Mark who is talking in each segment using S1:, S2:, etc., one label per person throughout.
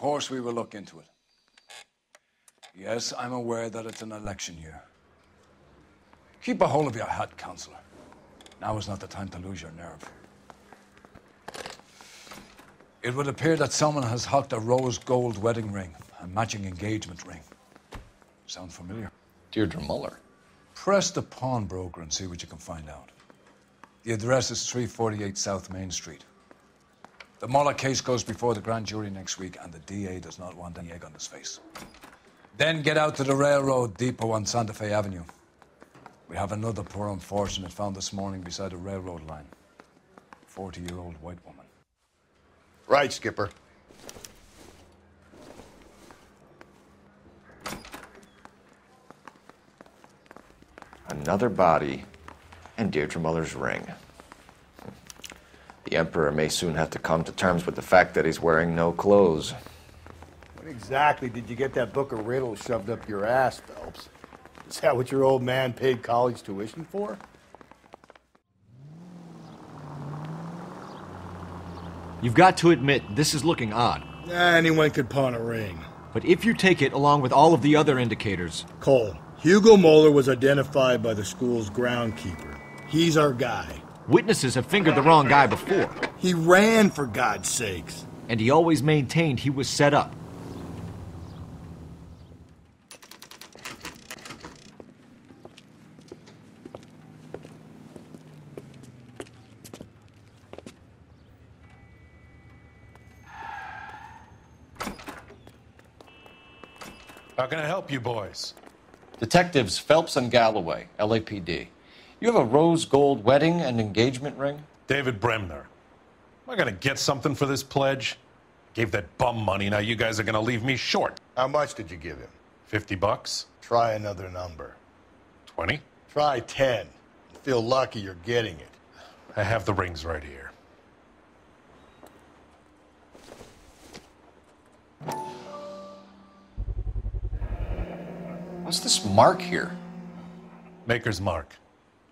S1: course we will look into it. Yes, I'm aware that it's an election year. Keep a hold of your hat, Counselor. Now is not the time to lose your nerve. It would appear that someone has hocked a rose gold wedding ring and matching engagement ring. Sound familiar?
S2: Deirdre Muller.
S1: Press the pawnbroker and see what you can find out. The address is 348 South Main Street. The Muller case goes before the grand jury next week, and the DA does not want any egg on his face. Then get out to the railroad depot on Santa Fe Avenue. We have another poor unfortunate found this morning beside a railroad line. 40-year-old white woman.
S3: Right, Skipper.
S2: Another body and Deirdre Muller's ring. The Emperor may soon have to come to terms with the fact that he's wearing no clothes.
S3: When exactly did you get that book of riddles shoved up your ass, Phelps? Is that what your old man paid college tuition for?
S4: You've got to admit, this is looking odd.
S3: Anyone could pawn a ring.
S4: But if you take it along with all of the other indicators...
S3: Cole, Hugo Moeller was identified by the school's groundkeeper. He's our guy.
S4: Witnesses have fingered the wrong guy before.
S3: He ran, for God's sakes.
S4: And he always maintained he was set up.
S5: How can I help you boys?
S2: Detectives Phelps and Galloway, LAPD. You have a rose gold wedding and engagement ring?
S5: David Bremner. Am I going to get something for this pledge? Gave that bum money, now you guys are going to leave me short.
S3: How much did you give him?
S5: $50?
S3: Try another number.
S5: 20?
S3: Try 10. Feel lucky you're getting it.
S5: I have the rings right here.
S2: What's this mark here?
S5: Maker's mark.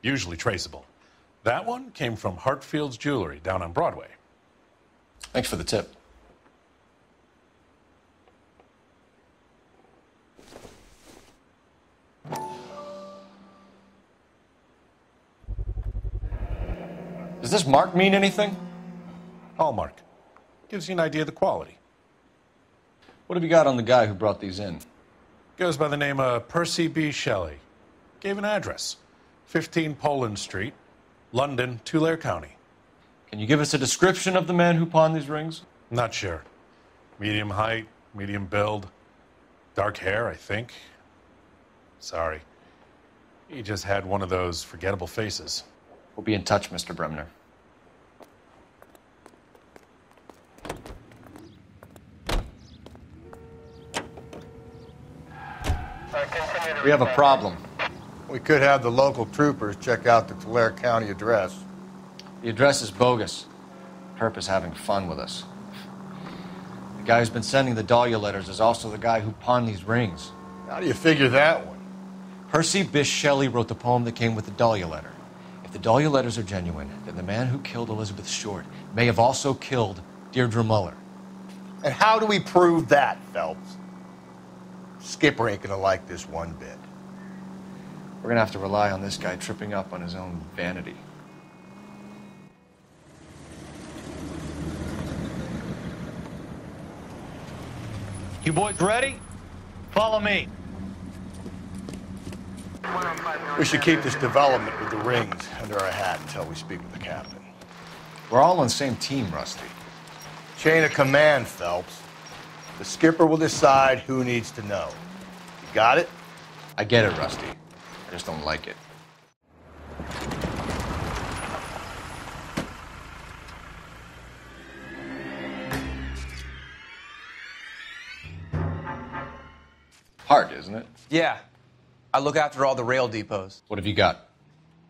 S5: Usually traceable. That one came from Hartfield's Jewelry down on Broadway.
S2: Thanks for the tip. Does this mark mean anything?
S5: Hallmark. Gives you an idea of the quality.
S2: What have you got on the guy who brought these in?
S5: Goes by the name of Percy B. Shelley. Gave an address. 15 Poland Street, London, Tulare County.
S2: Can you give us a description of the man who pawned these rings?
S5: Not sure. Medium height, medium build. Dark hair, I think. Sorry. He just had one of those forgettable faces.
S2: We'll be in touch, Mr. Bremner. We have a problem.
S3: We could have the local troopers check out the Tulare County address.
S2: The address is bogus. Perp is having fun with us. The guy who's been sending the Dahlia letters is also the guy who pawned these rings.
S3: How do you figure that one?
S2: Percy Bysshe Shelley wrote the poem that came with the Dahlia letter. If the Dahlia letters are genuine, then the man who killed Elizabeth Short may have also killed Deirdre Muller.
S3: And how do we prove that, Phelps? Skipper ain't gonna like this one bit.
S2: We're gonna have to rely on this guy tripping up on his own vanity.
S6: You boys ready? Follow me.
S3: We should keep this development with the rings under our hat until we speak with the captain.
S2: We're all on the same team, Rusty.
S3: Chain of command, Phelps. The skipper will decide who needs to know. You got it?
S2: I get it, Rusty. I just don't like it. Hard, isn't it?
S7: Yeah. I look after all the rail depots.
S2: What have you got?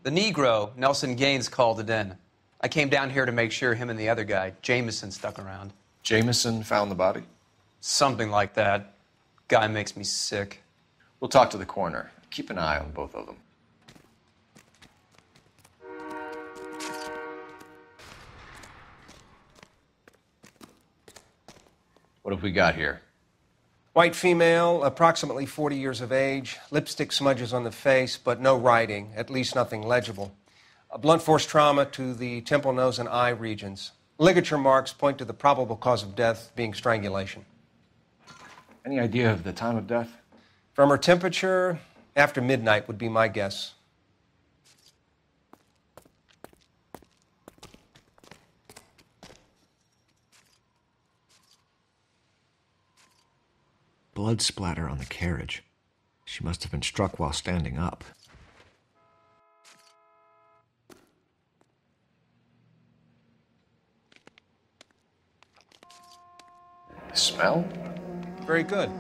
S7: The Negro, Nelson Gaines, called it in. I came down here to make sure him and the other guy, Jameson, stuck around.
S2: Jameson found the body?
S7: Something like that. Guy makes me sick.
S2: We'll talk to the coroner. Keep an eye on both of them. What have we got here?
S8: White female, approximately 40 years of age, lipstick smudges on the face, but no writing, at least nothing legible. A blunt force trauma to the temple, nose, and eye regions. Ligature marks point to the probable cause of death being strangulation.
S2: Any idea of the time of death?
S8: From her temperature, after midnight would be my guess.
S4: Blood splatter on the carriage. She must have been struck while standing up.
S2: Smell?
S8: Very good.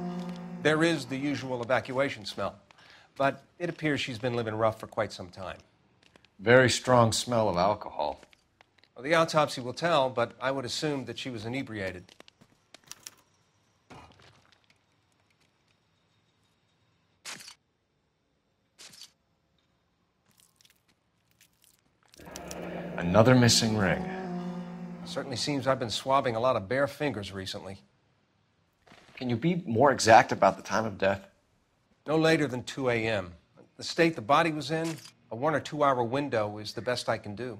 S8: There is the usual evacuation smell, but it appears she's been living rough for quite some time.
S2: Very strong smell of alcohol.
S8: Well, the autopsy will tell, but I would assume that she was inebriated.
S2: Another missing ring.
S8: Certainly seems I've been swabbing a lot of bare fingers recently.
S2: Can you be more exact about the time of death?
S8: No later than 2 a.m. The state the body was in, a 1 or 2 hour window is the best I can do.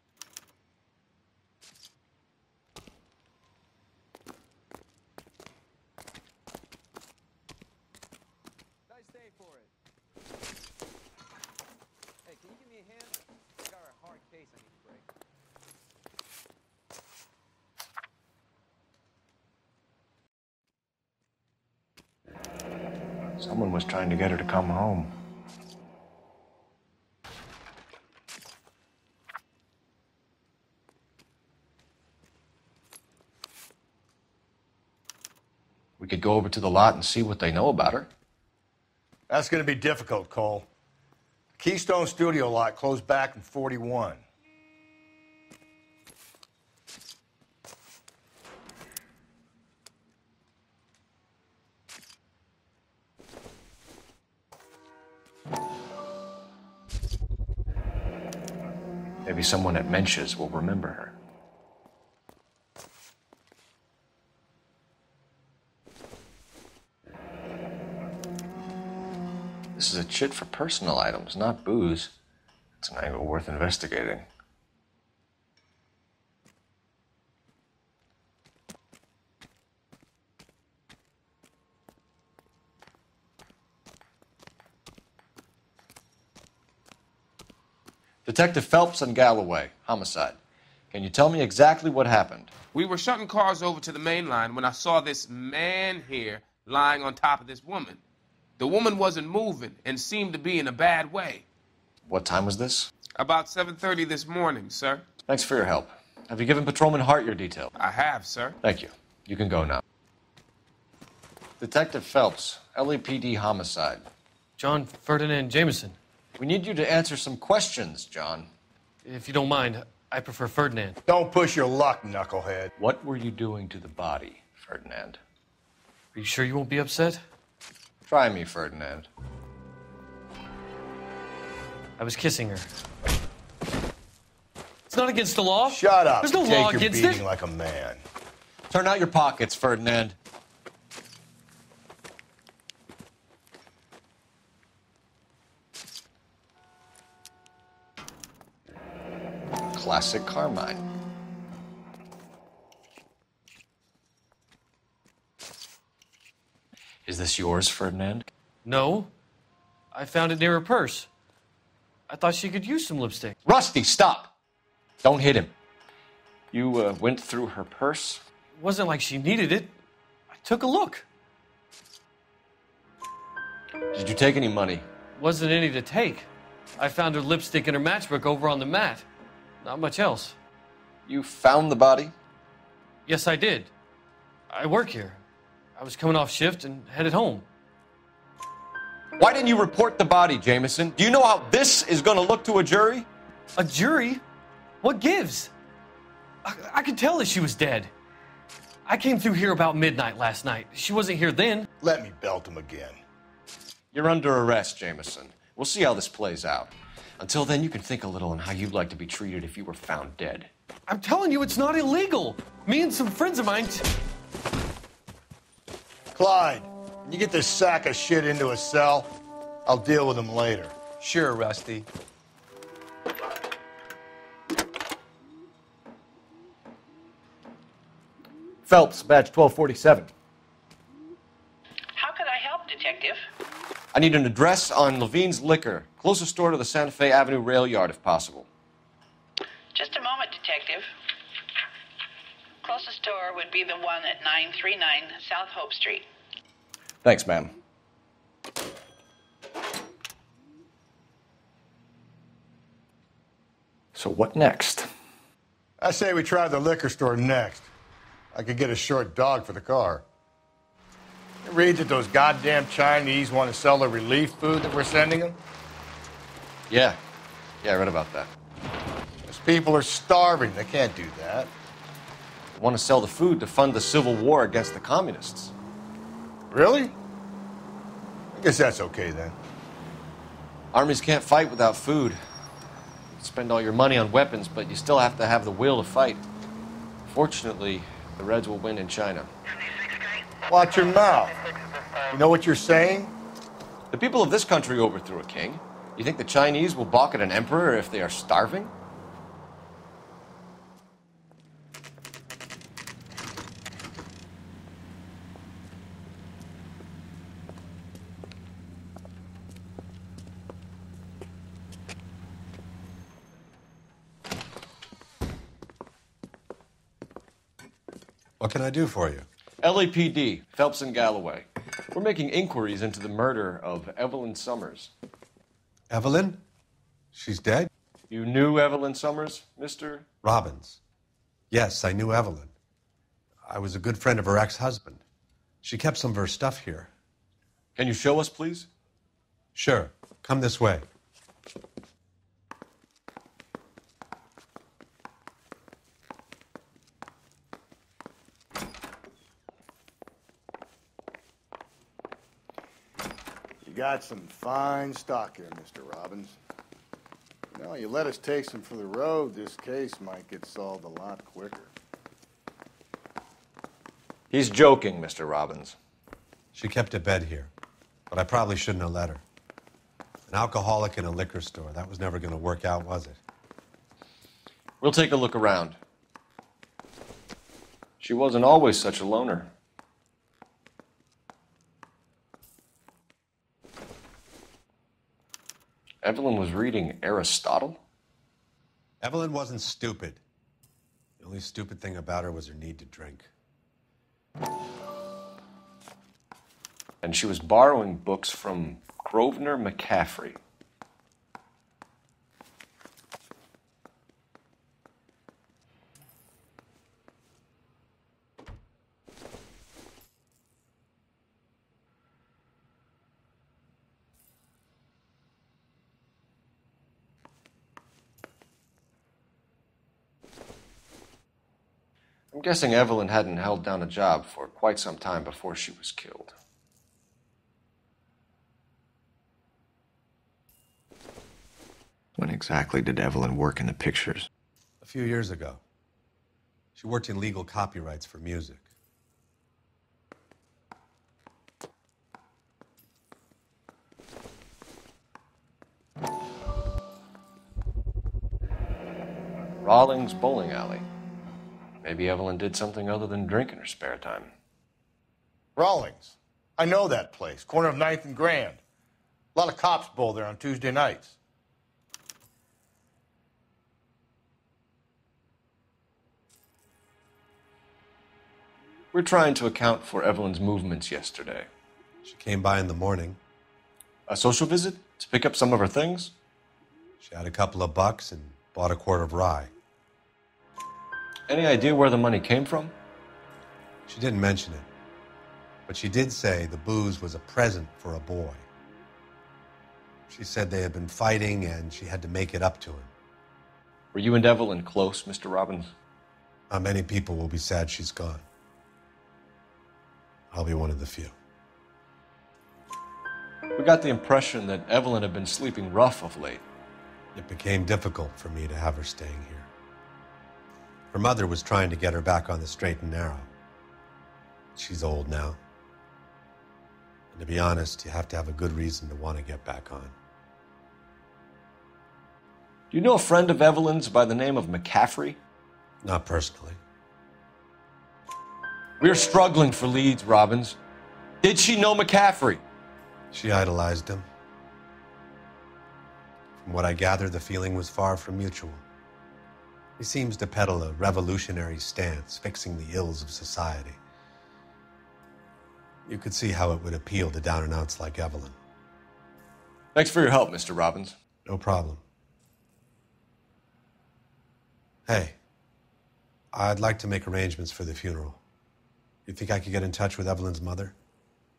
S7: Nice day for it. Hey, can you give me a hand? I got a hard case I need to break.
S2: Someone was trying to get her to come home. We could go over to the lot and see what they know about her.
S3: That's going to be difficult, Cole. Keystone Studio lot closed back in 41.
S2: Maybe someone at Mensch's will remember her. This is a chit for personal items, not booze. It's an angle worth investigating. Detective Phelps and Galloway, homicide. Can you tell me exactly what happened?
S9: We were shutting cars over to the main line when I saw this man here lying on top of this woman. The woman wasn't moving and seemed to be in a bad way.
S2: What time was this?
S9: About 7:30 this morning, sir.
S2: Thanks for your help. Have you given Patrolman Hart your detail?
S9: I have, sir.
S2: Thank you. You can go now. Detective Phelps, LAPD homicide.
S10: John Ferdinand Jameson.
S2: We need you to answer some questions, John.
S10: If you don't mind, I prefer Ferdinand.
S3: Don't push your luck, knucklehead.
S2: What were you doing to the body, Ferdinand?
S10: Are you sure you won't be upset?
S2: Try me, Ferdinand.
S10: I was kissing her. It's not against the law.
S3: Shut up.
S10: There's no
S3: Take
S10: law
S3: your
S10: against
S3: beating
S10: it.
S3: like a man.
S2: Turn out your pockets, Ferdinand. Classic Carmine. Is this yours, Ferdinand?
S10: No. I found it near her purse. I thought she could use some lipstick.
S2: Rusty, stop! Don't hit him. You went through her purse?
S10: It wasn't like she needed it. I took a look.
S2: Did you take any money?
S10: Wasn't any to take. I found her lipstick and her matchbook over on the mat. Not much else.
S2: You found the body?
S10: Yes, I did. I work here. I was coming off shift and headed home.
S2: Why didn't you report the body, Jameson? Do you know how this is going to look to a jury?
S10: A jury? What gives? I could tell that she was dead. I came through here about midnight last night. She wasn't here then.
S3: Let me belt him again.
S2: You're under arrest, Jameson. We'll see how this plays out. Until then, you can think a little on how you'd like to be treated if you were found dead.
S10: I'm telling you, it's not illegal. Me and some friends of mine...
S3: Clyde, can you get this sack of shit into a cell? I'll deal with him later.
S7: Sure, Rusty.
S2: Phelps, badge 1247.
S11: How could I help, Detective?
S2: I need an address on Levine's Liquor. Closest store to the Santa Fe Avenue rail yard, if possible.
S11: Just a moment, Detective. Closest store would be the one at 939 South Hope Street.
S2: Thanks, ma'am.
S4: So what next?
S3: I say we try the liquor store next. I could get a short dog for the car. You read that those goddamn Chinese want to sell the relief food that we're sending them?
S2: Yeah, I read about that.
S3: Those people are starving. They can't do that.
S2: They want to sell the food to fund the civil war against the communists.
S3: Really? I guess that's okay then.
S2: Armies can't fight without food. You spend all your money on weapons, but you still have to have the will to fight. Fortunately, the Reds will win in China.
S3: Watch your mouth. You know what you're saying?
S2: The people of this country overthrew a king. You think the Chinese will balk at an emperor if they are starving?
S12: What can I do for you?
S2: LAPD, Phelps and Galloway. We're making inquiries into the murder of Evelyn Summers.
S12: Evelyn? She's dead?
S2: You knew Evelyn Summers, Mr.
S12: Robbins. Yes, I knew Evelyn. I was a good friend of her ex-husband. She kept some of her stuff here.
S2: Can you show us, please?
S12: Sure. Come this way.
S3: You got some fine stock here, Mr. Robbins. Now, you let us take some for the road, this case might get solved a lot quicker.
S2: He's joking, Mr. Robbins.
S12: She kept a bed here, but I probably shouldn't have let her. An alcoholic in a liquor store. That was never going to work out, was it?
S2: We'll take a look around. She wasn't always such a loner. Evelyn was reading Aristotle?
S12: Evelyn wasn't stupid. The only stupid thing about her was her need to drink.
S2: And she was borrowing books from Grosvenor McCaffrey. I'm guessing Evelyn hadn't held down a job for quite some time before she was killed.
S4: When exactly did Evelyn work in the pictures?
S12: A few years ago. She worked in legal copyrights for music.
S2: Rawlings Bowling Alley. Maybe Evelyn did something other than drink in her spare time.
S3: Rawlings. I know that place. Corner of 9th and Grand. A lot of cops bowl there on Tuesday nights.
S2: We're trying to account for Evelyn's movements yesterday.
S12: She came by in the morning.
S2: A social visit? To pick up some of her things?
S12: She had a couple of bucks and bought a quart of rye.
S2: Any idea where the money came from?
S12: She didn't mention it, but she did say the booze was a present for a boy. She said they had been fighting and she had to make it up to him.
S2: Were you and Evelyn close, Mr. Robbins?
S12: Many people will be sad she's gone. I'll be one of the few.
S2: We got the impression that Evelyn had been sleeping rough of late.
S12: It became difficult for me to have her staying here. Her mother was trying to get her back on the straight and narrow. She's old now. And to be honest, you have to have a good reason to want to get back on.
S2: Do you know a friend of Evelyn's by the name of McCaffrey?
S12: Not personally.
S2: We're struggling for leads, Robbins. Did she know McCaffrey?
S12: She idolized him. From what I gather, the feeling was far from mutual. He seems to peddle a revolutionary stance, fixing the ills of society. You could see how it would appeal to down-and-outs like Evelyn.
S2: Thanks for your help, Mr. Robbins.
S12: No problem. Hey, I'd like to make arrangements for the funeral. You think I could get in touch with Evelyn's mother?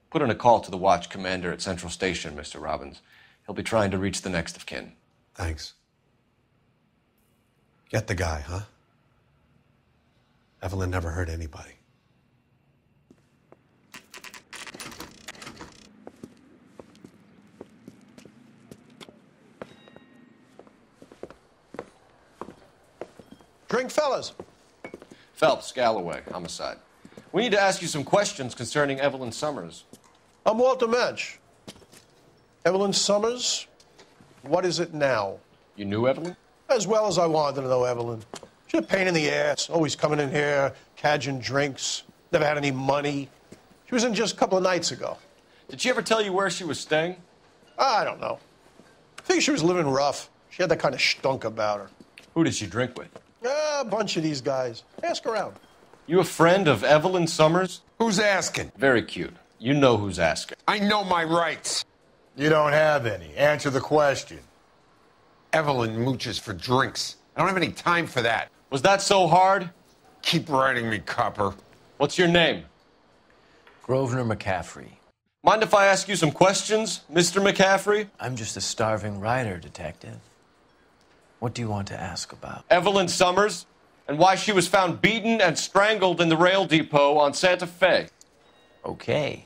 S2: Put in a call to the watch commander at Central Station, Mr. Robbins. He'll be trying to reach the next of kin.
S12: Thanks. Get the guy, huh? Evelyn never hurt anybody.
S13: Drink, fellas.
S2: Phelps, Galloway, homicide. We need to ask you some questions concerning Evelyn Summers.
S13: I'm Walter Mensch. Evelyn Summers, what is it now?
S2: You knew Evelyn?
S13: As well as I wanted to know Evelyn. She's a pain in the ass, always coming in here, cadging drinks, never had any money. She was in just a couple of nights ago.
S2: Did she ever tell you where she was staying?
S13: I don't know. I think she was living rough. She had that kind of stunk about her.
S2: Who did she drink with?
S13: A bunch of these guys. Ask around.
S2: You a friend of Evelyn Summers?
S3: Who's asking?
S2: Very cute. You know who's asking.
S3: I know my rights.
S14: You don't have any. Answer the question.
S3: Evelyn mooches for drinks. I don't have any time for that.
S2: Was that so hard?
S3: Keep writing me, copper.
S2: What's your name?
S15: Grosvenor McCaffrey.
S2: Mind if I ask you some questions, Mr. McCaffrey?
S15: I'm just a starving writer, Detective. What do you want to ask about?
S2: Evelyn Summers, and why she was found beaten and strangled in the rail depot on Santa Fe.
S15: Okay.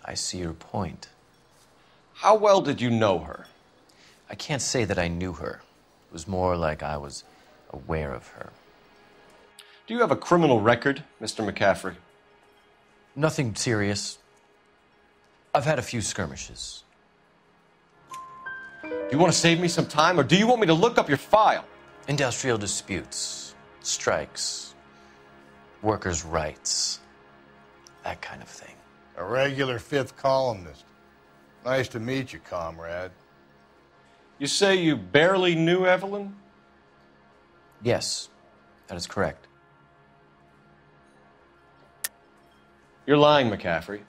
S15: I see your point.
S2: How well did you know her?
S15: I can't say that I knew her. It was more like I was aware of her.
S2: Do you have a criminal record, Mr. McCaffrey?
S15: Nothing serious. I've had a few skirmishes.
S2: Do you want to save me some time, or do you want me to look up your file?
S15: Industrial disputes, strikes, workers' rights, that kind of thing.
S14: A regular fifth columnist. Nice to meet you, comrade.
S2: You say you barely knew Evelyn?
S15: Yes, that is correct.
S2: You're lying, McCaffrey.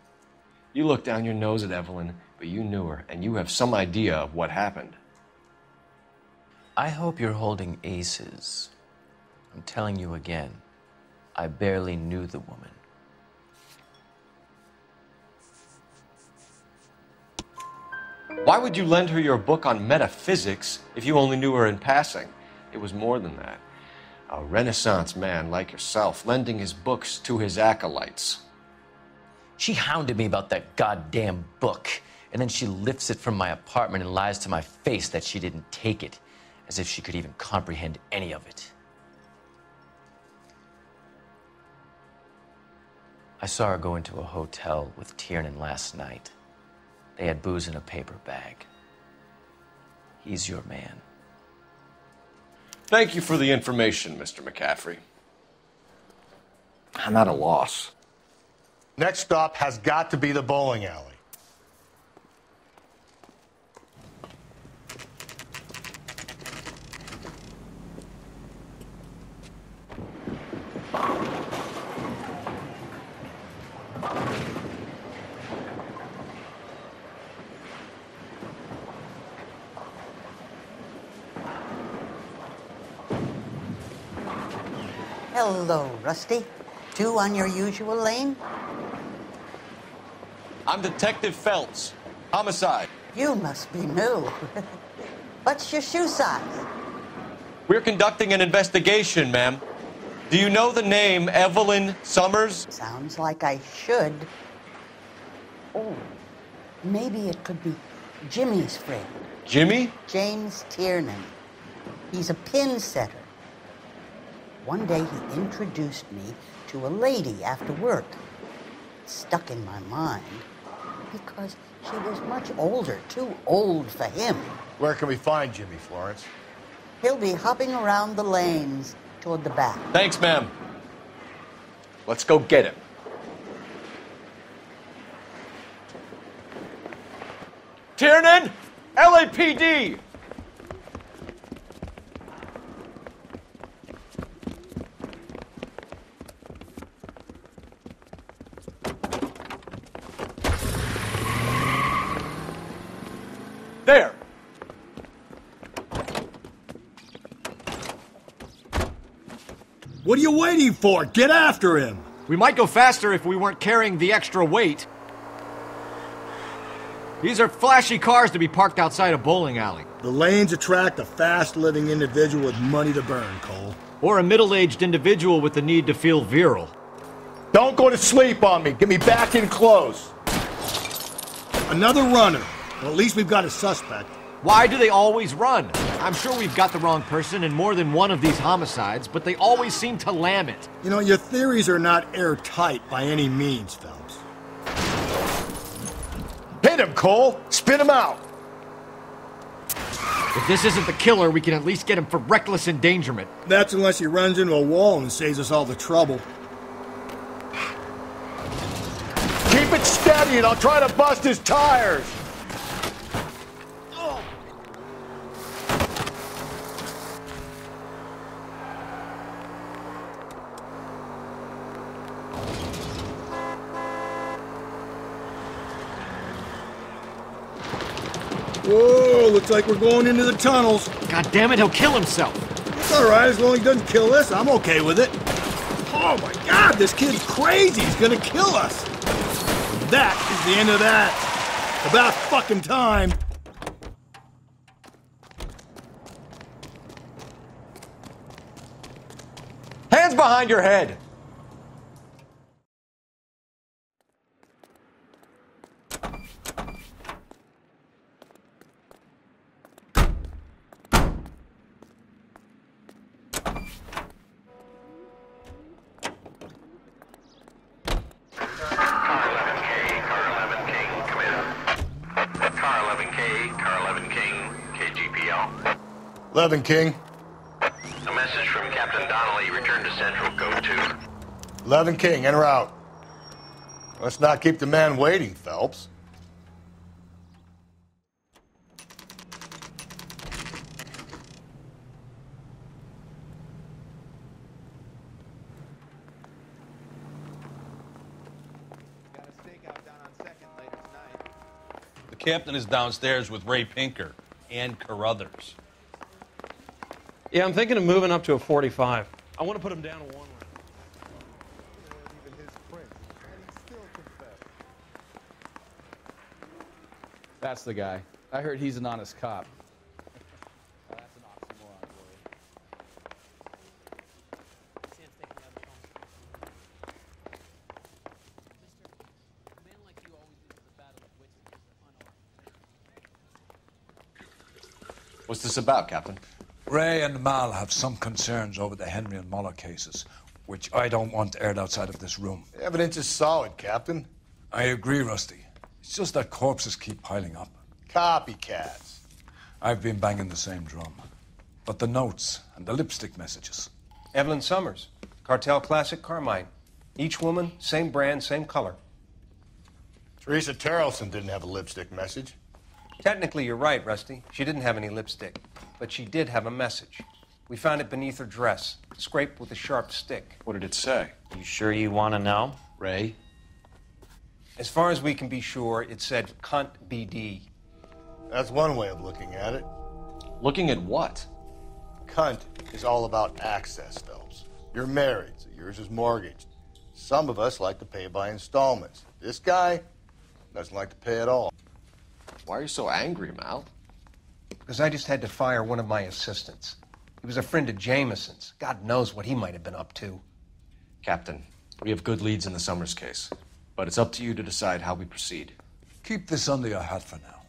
S2: You looked down your nose at Evelyn, but you knew her, and you have some idea of what happened.
S15: I hope you're holding aces. I'm telling you again, I barely knew the woman.
S2: Why would you lend her your book on metaphysics if you only knew her in passing? It was more than that. A Renaissance man like yourself, lending his books to his acolytes.
S15: She hounded me about that goddamn book, and then she lifts it from my apartment and lies to my face that she didn't take it, as if she could even comprehend any of it. I saw her go into a hotel with Tiernan last night. They had booze in a paper bag. He's your man.
S2: Thank you for the information, Mr. McCaffrey. I'm at a loss.
S14: Next stop has got to be the bowling alley.
S16: Hello, Rusty. Two on your usual lane?
S2: I'm Detective Phelps. Homicide.
S16: You must be new. What's your shoe size?
S2: We're conducting an investigation, ma'am. Do you know the name Evelyn Summers?
S16: Sounds like I should. Oh, maybe it could be Jimmy's friend.
S2: Jimmy?
S16: James Tiernan. He's a pin setter. One day he introduced me to a lady after work. It stuck in my mind. because she was much older, too old for him.
S3: Where can we find Jimmy, Florence?
S16: He'll be hopping around the lanes toward the back.
S2: Thanks, ma'am. Let's go get him. Tiernan! LAPD! There!
S17: What are you waiting for? Get after him!
S4: We might go faster if we weren't carrying the extra weight. These are flashy cars to be parked outside a bowling alley.
S17: The lanes attract a fast-living individual with money to burn, Cole.
S4: Or a middle-aged individual with the need to feel virile.
S3: Don't go to sleep on me. Get me back in close.
S17: Another runner. Well, at least we've got a suspect.
S4: Why do they always run? I'm sure we've got the wrong person in more than one of these homicides, but they always seem to lam it.
S17: You know, your theories are not airtight by any means, Phelps.
S3: Hit him, Cole! Spin him out!
S4: If this isn't the killer, we can at least get him for reckless endangerment.
S17: That's unless he runs into a wall and saves us all the trouble.
S3: Keep it steady and I'll try to bust his tires!
S17: Whoa, looks like we're going into the tunnels.
S4: God damn it, he'll kill himself.
S17: It's all right, as long as he doesn't kill us, I'm okay with it. Oh my God, this kid's crazy. He's gonna kill us. That is the end of that. About fucking time.
S2: Hands behind your head!
S18: Car 11K, Car 11 King, KGPL.
S3: 11 King.
S18: A message from Captain Donnelly. Return to Central, Code 2.
S3: 11 King, en route. Let's not keep the man waiting, Phelps.
S19: The captain is downstairs with Ray Pinker and Carruthers.
S10: Yeah, I'm thinking of moving up to a 45. I want to put him down to one round.
S7: That's the guy. I heard he's an honest cop. That's an oxymoron for you.
S2: What's this about, Captain?
S1: Ray and Mal have some concerns over the Henry and Muller cases, which I don't want aired outside of this room.
S3: The evidence is solid, Captain.
S1: I agree, Rusty. It's just that corpses keep piling up.
S3: Copycats.
S1: I've been banging the same drum. But the notes and the lipstick messages.
S8: Evelyn Summers, Cartel Classic Carmine. Each woman, same brand, same color.
S3: Teresa Terrelson didn't have a lipstick message.
S8: Technically, you're right, Rusty. She didn't have any lipstick, but she did have a message. We found it beneath her dress, scraped with a sharp stick.
S2: What did it say?
S15: You sure you want to know?
S2: Ray?
S8: As far as we can be sure, it said cunt BD.
S3: That's one way of looking at it.
S2: Looking at what?
S3: Cunt is all about access, Phelps. You're married, so yours is mortgaged. Some of us like to pay by installments. This guy doesn't like to pay at all.
S2: Why are you so angry, Mal?
S8: Because I just had to fire one of my assistants. He was a friend of Jameson's. God knows what he might have been up to.
S2: Captain, we have good leads in the Summers case, but it's up to you to decide how we proceed.
S1: Keep this under your hat for now.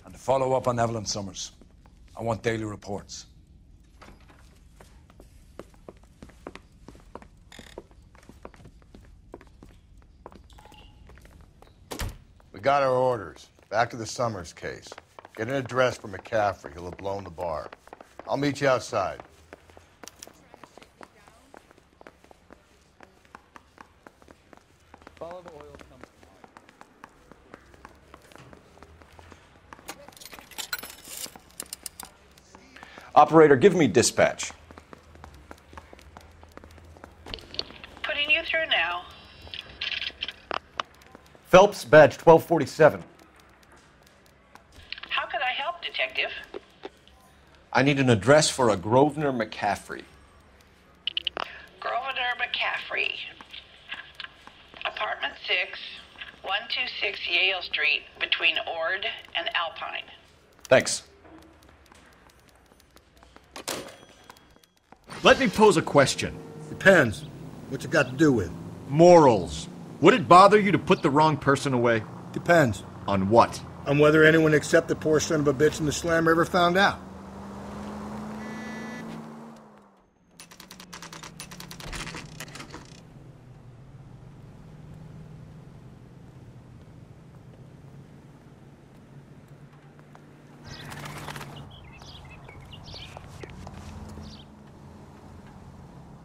S1: And to follow up on Evelyn Summers, I want daily reports.
S3: We
S14: We got our orders. Back to the Summers case. Get an address for McCaffrey. He'll have blown the bar. I'll meet you outside.
S7: Follow the oil comes
S2: Operator, give me dispatch.
S11: Putting you through now.
S4: Phelps, badge 1247.
S11: How could I help, Detective?
S2: I need an address for a Grosvenor McCaffrey.
S11: Grosvenor McCaffrey. Apartment 6, 126 Yale Street, between Ord and Alpine.
S2: Thanks.
S4: Let me pose a question.
S17: Depends. What's it got to do with?
S4: Morals. Would it bother you to put the wrong person away?
S17: Depends.
S4: On what?
S17: On whether anyone except the poor son of a bitch in the slammer ever found out.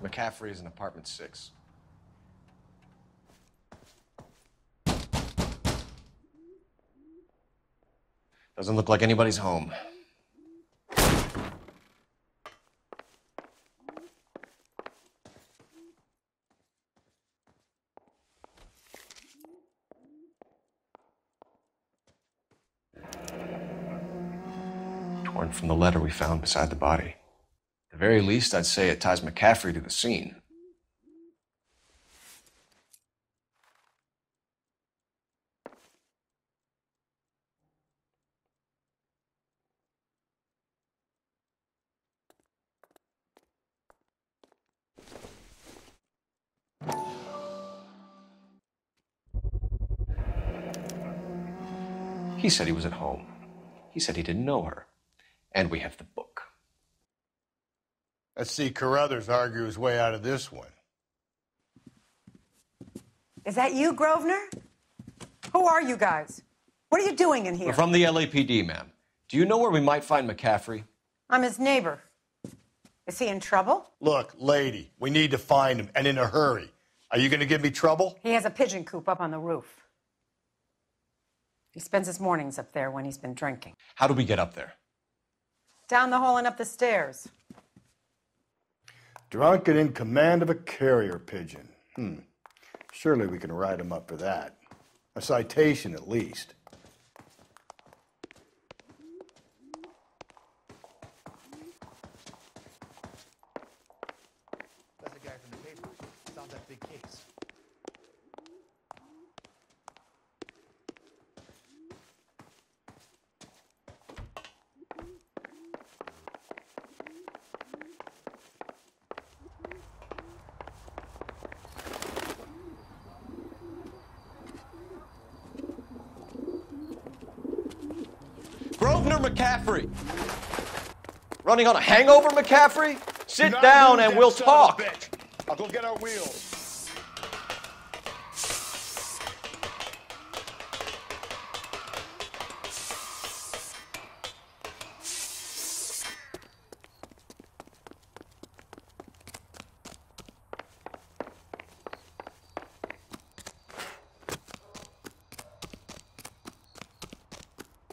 S2: McCaffrey is in apartment 6. Doesn't look like anybody's home. Torn from the letter we found beside the body. At the very least, I'd say it ties McCaffrey to the scene. He said he was at home. He said he didn't know her. And we have the book.
S14: Let's see Carruthers argue his way out of this one.
S20: Is that you, Grosvenor? Who are you guys? What are you doing in here?
S2: We're from the LAPD, ma'am. Do you know where we might find McCaffrey?
S20: I'm his neighbor. Is he in trouble?
S14: Look, lady, we need to find him, and in a hurry. Are you going to give me trouble?
S20: He has a pigeon coop up on the roof. He spends his mornings up there when he's been drinking.
S2: How do we get up there?
S20: Down the hall and up the stairs.
S14: Drunk and in command of a carrier pigeon. Surely we can write him up for that. A citation, at least.
S7: That's the guy from the paper. It's on that big case.
S2: Grosvenor McCaffrey! Running on a hangover, McCaffrey? Sit down and we'll talk.
S14: I'll go get our wheels.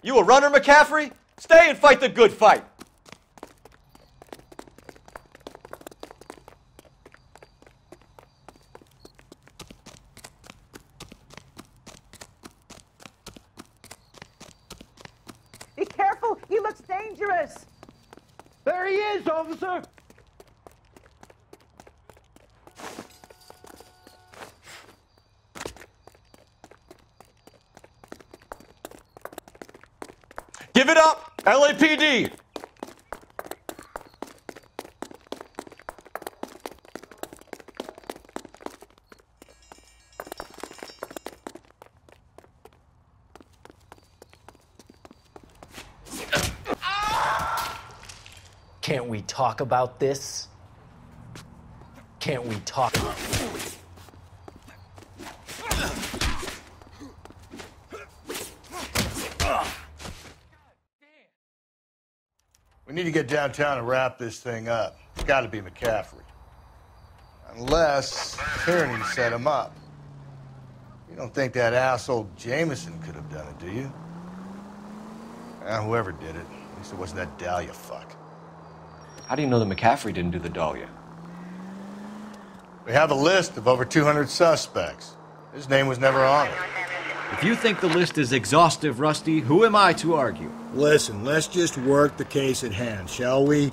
S2: You a runner, McCaffrey? Stay and fight the good fight.
S20: Be careful! He looks dangerous!
S13: There he is, officer!
S2: Give it up, LAPD!
S15: Can't we talk about this? Can't we talk?
S3: We need to get downtown and wrap this thing up. It's got to be McCaffrey. Unless Tierney set him up. You don't think that asshole Jameson could have done it, do you? Whoever did it. At least it wasn't that Dahlia fuck.
S2: How do you know that McCaffrey didn't do the Dahlia?
S3: We have a list of over 200 suspects. His name was never on it.
S4: If you think the list is exhaustive, Rusty, who am I to argue?
S17: Listen, let's just work the case at hand, shall we?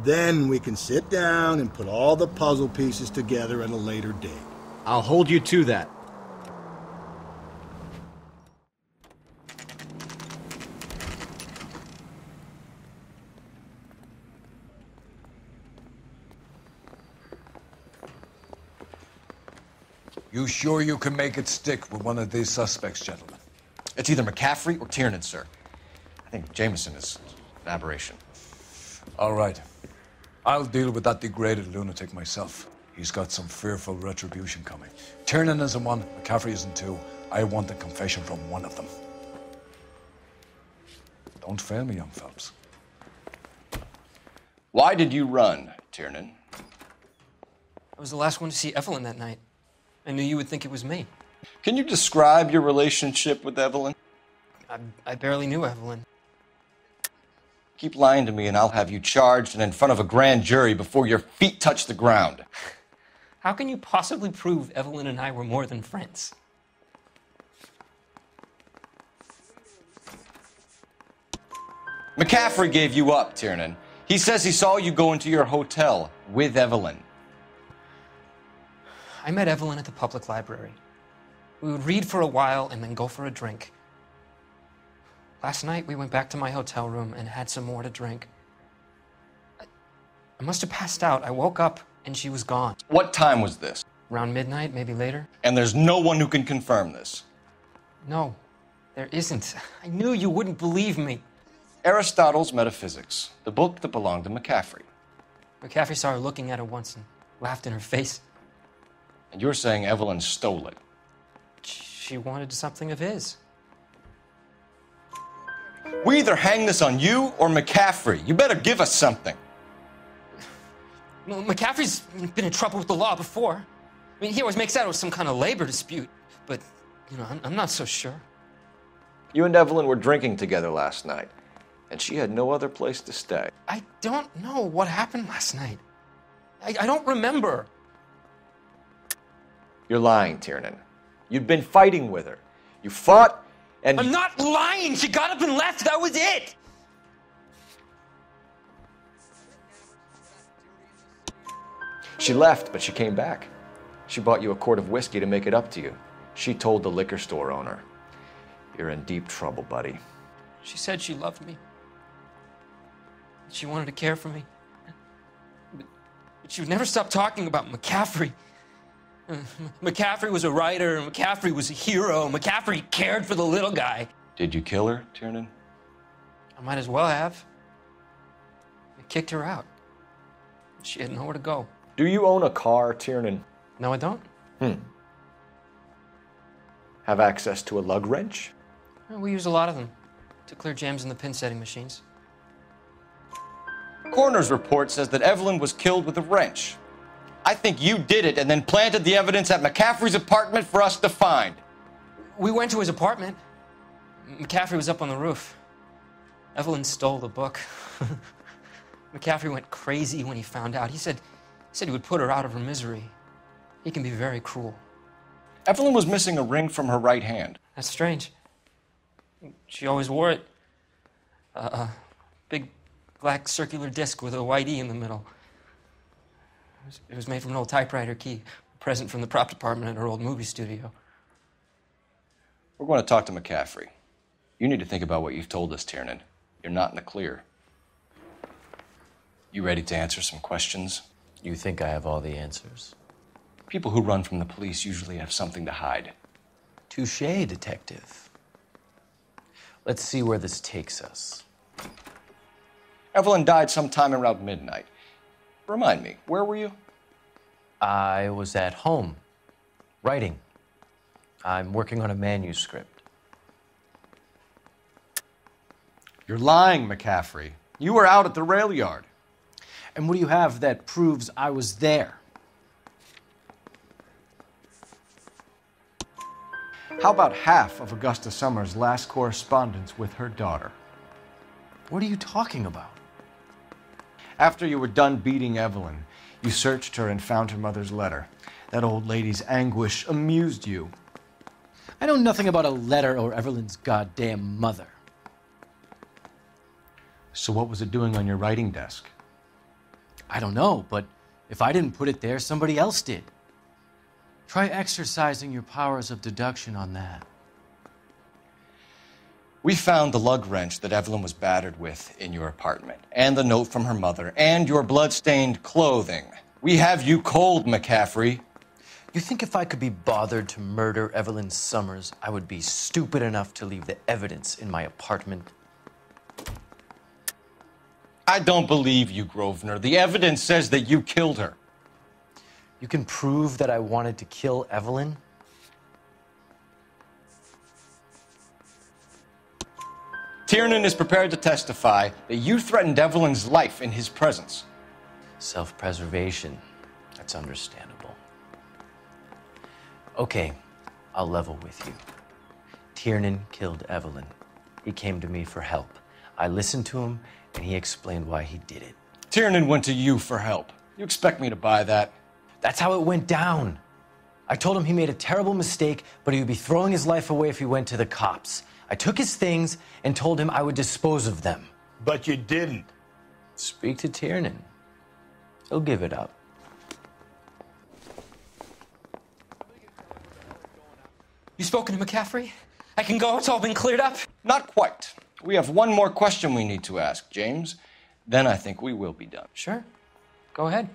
S17: Then we can sit down and put all the puzzle pieces together at a later date.
S4: I'll hold you to that.
S1: You sure you can make it stick with one of these suspects, gentlemen?
S2: It's either McCaffrey or Tiernan, sir. I think Jameson is an aberration.
S1: All right. I'll deal with that degraded lunatic myself. He's got some fearful retribution coming. Tiernan isn't one, McCaffrey isn't two. I want a confession from one of them. Don't fail me, young fellas.
S2: Why did you run, Tiernan?
S10: I was the last one to see Evelyn that night. I knew you would think it was me.
S2: Can you describe your relationship with Evelyn?
S10: I barely knew Evelyn.
S2: Keep lying to me and I'll have you charged and in front of a grand jury before your feet touch the ground.
S10: How can you possibly prove Evelyn and I were more than friends?
S2: McCaffrey gave you up, Tiernan. He says he saw you go into your hotel with Evelyn.
S10: I met Evelyn at the public library. We would read for a while and then go for a drink. Last night, we went back to my hotel room and had some more to drink. I must have passed out. I woke up and she was gone.
S2: What time was this?
S10: Around midnight, maybe later.
S2: And there's no one who can confirm this?
S10: No, there isn't. I knew you wouldn't believe me.
S2: Aristotle's Metaphysics, the book that belonged to McCaffrey.
S10: McCaffrey saw her looking at her once and laughed in her face.
S2: And you're saying Evelyn stole it?
S10: She wanted something of his.
S2: We either hang this on you or McCaffrey. You better give us something.
S10: Well, McCaffrey's been in trouble with the law before. I mean, he always makes out it was some kind of labor dispute. But, you know, I'm not so sure.
S2: You and Evelyn were drinking together last night, and she had no other place to stay.
S10: I don't know what happened last night. I don't remember.
S2: You're lying, Tiernan. You'd been fighting with her. You fought, and...
S10: I'm not lying! She got up and left! That was it!
S2: She left, but she came back. She bought you a quart of whiskey to make it up to you. She told the liquor store owner. You're in deep trouble, buddy.
S10: She said she loved me. She wanted to care for me. But she would never stop talking about McCaffrey. McCaffrey was a writer, McCaffrey was a hero, McCaffrey cared for the little guy.
S2: Did you kill her, Tiernan?
S10: I might as well have. I kicked her out. She had nowhere to go.
S2: Do you own a car, Tiernan?
S10: No, I don't.
S2: Have access to a lug wrench?
S10: We use a lot of them to clear jams in the pin setting machines.
S2: Coroner's report says that Evelyn was killed with a wrench. I think you did it and then planted the evidence at McCaffrey's apartment for us to find.
S10: We went to his apartment. McCaffrey was up on the roof. Evelyn stole the book. McCaffrey went crazy when he found out. He said he would put her out of her misery. He can be very cruel.
S2: Evelyn was missing a ring from her right hand.
S10: That's strange. She always wore it. A big black circular disc with a white E in the middle. It was made from an old typewriter key, a present from the prop department at her old movie studio.
S2: We're going to talk to McCaffrey. You need to think about what you've told us, Tiernan. You're not in the clear. You ready to answer some questions?
S15: You think I have all the answers?
S2: People who run from the police usually have something to hide.
S15: Touché, detective. Let's see where this takes us.
S2: Evelyn died sometime around midnight. Remind me, where were you?
S15: I was at home, writing. I'm working on a manuscript.
S19: You're lying, McCaffrey.
S2: You were out at the rail yard.
S21: And what do you have that proves I was there?
S2: How about half of Augusta Summers' last correspondence with her daughter?
S21: What are you talking about?
S2: After you were done beating Evelyn, you searched her and found her mother's letter. That old lady's anguish amused you.
S21: I know nothing about a letter or Evelyn's goddamn mother.
S2: So what was it doing on your writing desk?
S21: I don't know, but if I didn't put it there, somebody else did. Try exercising your powers of deduction on that.
S2: We found the lug wrench that Evelyn was battered with in your apartment, and the note from her mother, and your blood-stained clothing. We have you cold, McCaffrey.
S15: You think if I could be bothered to murder Evelyn Summers, I would be stupid enough to leave the evidence in my apartment?
S2: I don't believe you, Grosvenor. The evidence says that you killed her.
S15: You can prove that I wanted to kill Evelyn?
S2: Tiernan is prepared to testify that you threatened Evelyn's life in his presence.
S15: Self-preservation. That's understandable. Okay, I'll level with you. Tiernan killed Evelyn. He came to me for help. I listened to him, and he explained why he did it.
S2: Tiernan went to you for help. You expect me to buy that?
S15: That's how it went down. I told him he made a terrible mistake, but he would be throwing his life away if he went to the cops. I took his things and told him I would dispose of them.
S14: But you didn't.
S15: Speak to Tiernan. He'll give it up.
S10: You spoken to McCaffrey? I can go? It's all been cleared up?
S2: Not quite. We have one more question we need to ask, James. Then I think we will be done.
S10: Sure. Go ahead.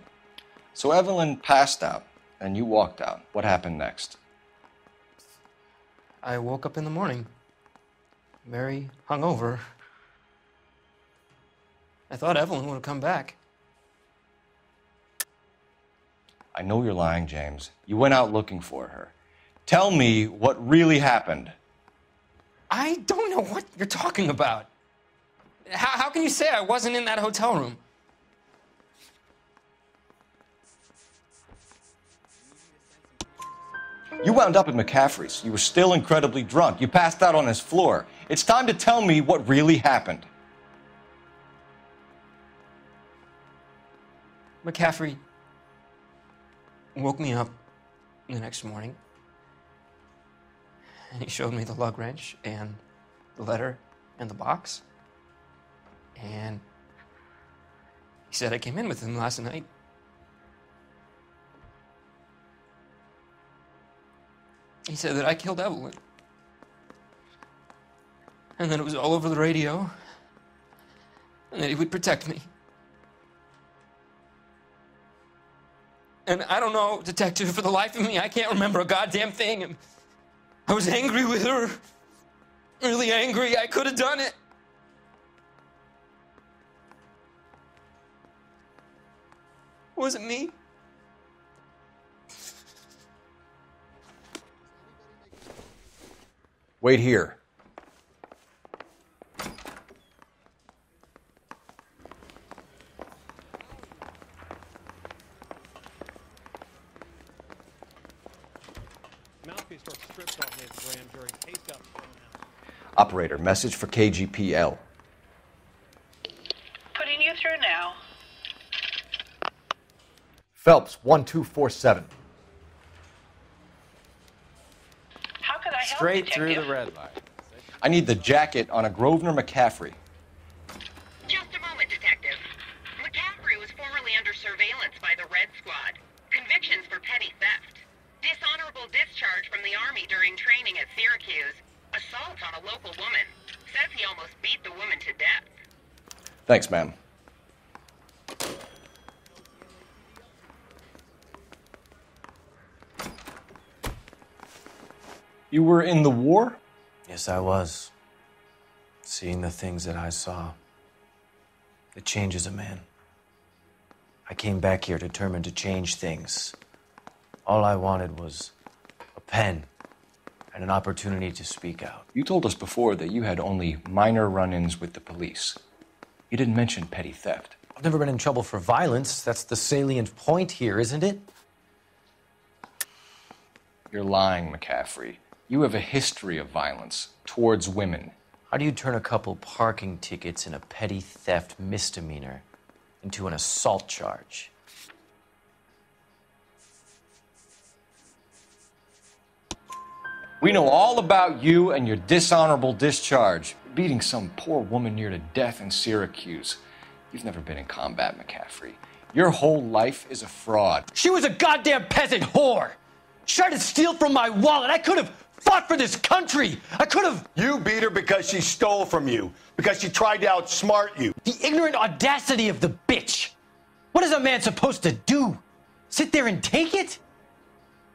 S2: So Evelyn passed out, and you walked out. What happened next?
S10: I woke up in the morning, very hungover. I thought Evelyn would have come back.
S2: I know you're lying, James. You went out looking for her. Tell me what really happened.
S10: I don't know what you're talking about. How can you say I wasn't in that hotel room?
S2: You wound up at McCaffrey's. You were still incredibly drunk. You passed out on his floor. It's time to tell me what really happened.
S10: McCaffrey woke me up the next morning, and he showed me the lug wrench and the letter and the box. And he said I came in with him last night. He said that I killed Evelyn. And that it was all over the radio. And that he would protect me. And I don't know, Detective, for the life of me, I can't remember a goddamn thing. And I was angry with her. Really angry. I could have done it. Was it me?
S2: Wait here. Operator, message for KGPL.
S11: Putting you through now.
S2: Phelps, 1247.
S11: How could I help,
S7: Straight
S11: Detective?
S7: through the red light.
S2: I need the jacket on a Grosvenor McCaffrey.
S22: Just a moment, Detective. McCaffrey was formerly under surveillance by the Red Squad. Convictions for petty theft. Dishonorable discharge from the Army during training at Syracuse. Assault on a local woman. Says he almost beat the woman to death.
S2: Thanks, ma'am. You were in the war?
S15: Yes, I was. Seeing the things that I saw. It changes a man. I came back here determined to change things. All I wanted was a pen and an opportunity to speak out.
S2: You told us before that you had only minor run-ins with the police. You didn't mention petty theft.
S15: I've never been in trouble for violence. That's the salient point here, isn't it?
S2: You're lying, McCaffrey. You have a history of violence towards women.
S15: How do you turn a couple parking tickets and a petty theft misdemeanor into an assault charge?
S2: We know all about you and your dishonorable discharge. Beating some poor woman near to death in Syracuse. You've never been in combat, McCaffrey. Your whole life is a fraud.
S10: She was a goddamn peasant whore. She tried to steal from my wallet. I could have fought for this country. I could have.
S3: You beat her because she stole from you, because she tried to outsmart you.
S10: The ignorant audacity of the bitch. What is a man supposed to do? Sit there and take it?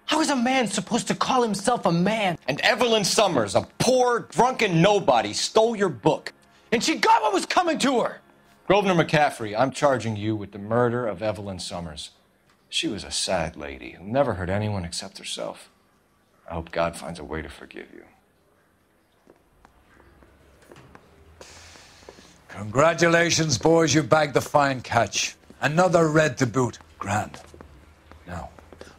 S10: How is a man supposed to call himself a man?
S2: And Evelyn Summers, a poor, drunken nobody, stole your book.
S10: And she got what was coming to her.
S2: Grosvenor McCaffrey, I'm charging you with the murder of Evelyn Summers. She was a sad lady who never hurt anyone except herself. I hope God finds a way to forgive you.
S1: Congratulations, boys. You bagged the fine catch. Another red to boot. Grand. Now,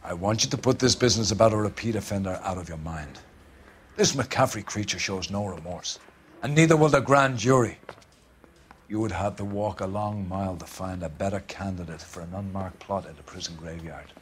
S1: I want you to put this business about a repeat offender out of your mind. This McCaffrey creature shows no remorse, and neither will the grand jury. You would have to walk a long mile to find a better candidate for an unmarked plot in the prison graveyard.